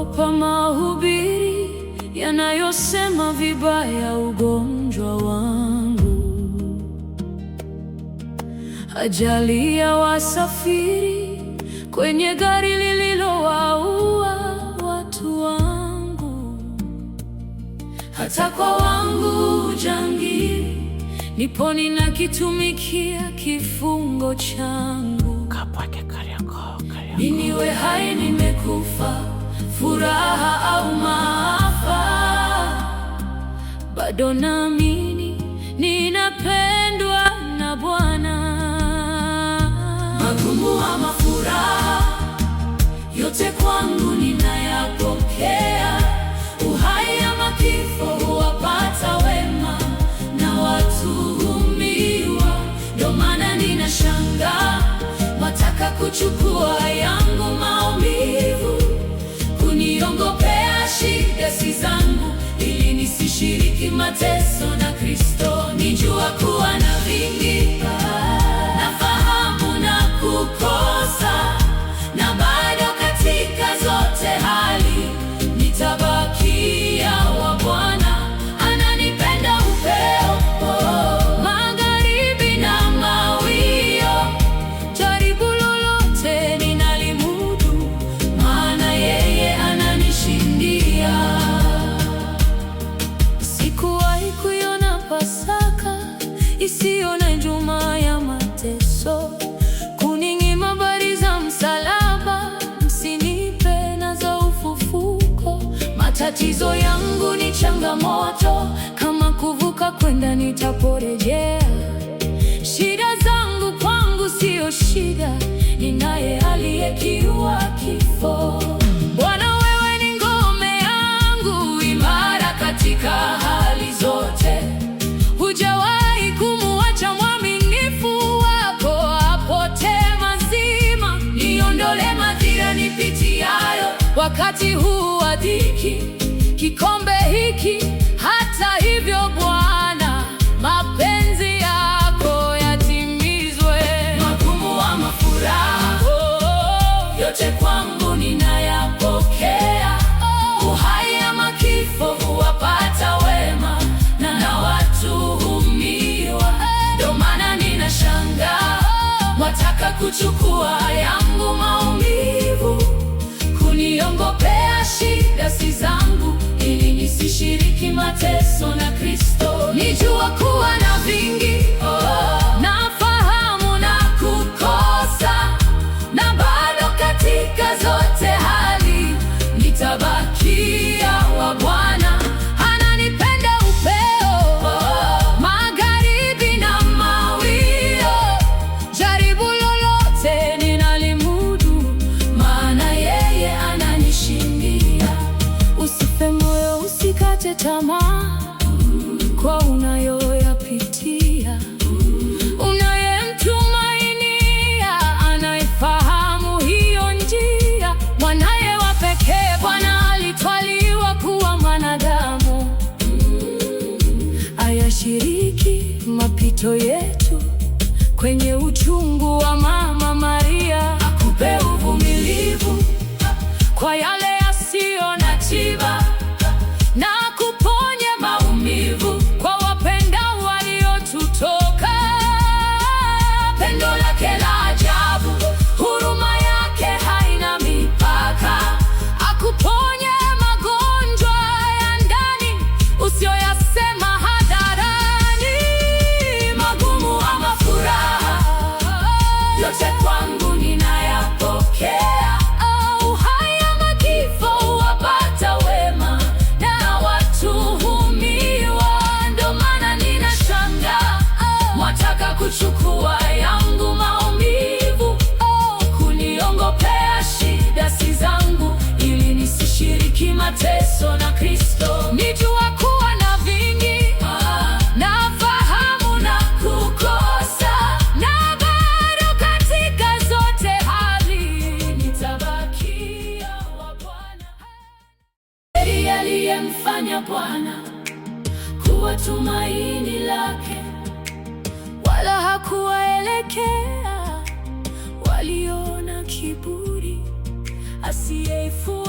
Naogopa mahubiri yanayosema vibaya ugonjwa wangu, ajali ya wasafiri kwenye gari lililowaua watu wangu. Hata kwa wangu ujangili, nipo ninakitumikia kifungo changu. Niwe hai nimekufa, furaha au maafa, bado naamini ninapendwa na Bwana. Magumu ama furaha, yote kwangu ninayapokea. Uhai ama kifo huwapata wema na watuhumiwa. Ndio maana ninashangaa, wataka kuchukua yangu maumivu, kuniongopea shida si zangu, ili nisishiriki mateso na Kristo. Nijua kuwa na vingi, nafahamu na kukosa, na bado katika zote hali nitabakia wa Bwana. Ananipenda upeo, magharibi na mawio, jaribu lolote ninalimudu, maana yeye ananishindia. Sikuwahi kuiona Pasaka isiyo na Ijumaa ya mateso, kuninyima habari za msalaba, msinipe na za ufufuko. Matatizo yangu ni changamoto, kama kuvuka kwenda nitaporejea. Shida zangu kwangu siyo shida, ninaye aliyekiua kifo. Bwana, wewe ni ngome yangu imara katika hali zote. Hujawahi kumuacha mwaminifu wako apotee mazima. Niondole madhira nipitiayo wakati huu wa dhiki, kikombe hiki. Hata hivyo Bwana, mapenzi yako yatimizwe. Magumu ama furaha, yote kwangu ninayapokea. Uhai ama kifo huwapata wema na watuhumiwa. Ndio maana ninashangaa, wataka kuchukua yangu maumivu, kuniongopea shida si zangu, ili nisishiriki mateso na Kristo. Nijua kuwa na vingi, nafahamu na kukosa, na bado katika zote hali nitabakia wa Bwana. Ananipenda upeo, magharibi na mawio, jaribu lolote ninalimudu, maana yeye ananishindia. Usife moyo, usikate tamaa kwa unayoyapitia. Unayemtumainia anaifahamu hiyo njia. Mwanaye wa pekee Bwana alitwaliwa kuwa mwanadamu, ayashiriki mapito yetu kwenye uchungu wa Mama Maria. Akupe uvumilivu kwa yale yasiyo na tiba, na kuponye maumivu kwa wapendao waliotutoka. Pendo lake la ajabu, huruma yake haina mipaka. Akuponye magonjwa ya ndani usiyoyasema hadharani. Magumu ama furaha, yote kwangu ninayapokea. Uhai ama kifo huwapata wema na watuhumiwa. Ndio maana ninashangaa, wataka kuchukua yangu maumivu, kuniongopea shida si zangu, ili nisishiriki mateso na Kristo. Nijua kuwa na vingi, nafahamu na kukosa, na bado katika zote hali nitabakia wa Bwana. Yeye aliyemfanya Bwana kuwa tumaini lake, wala hakuwaelekea waliona kiburi, asiyeifu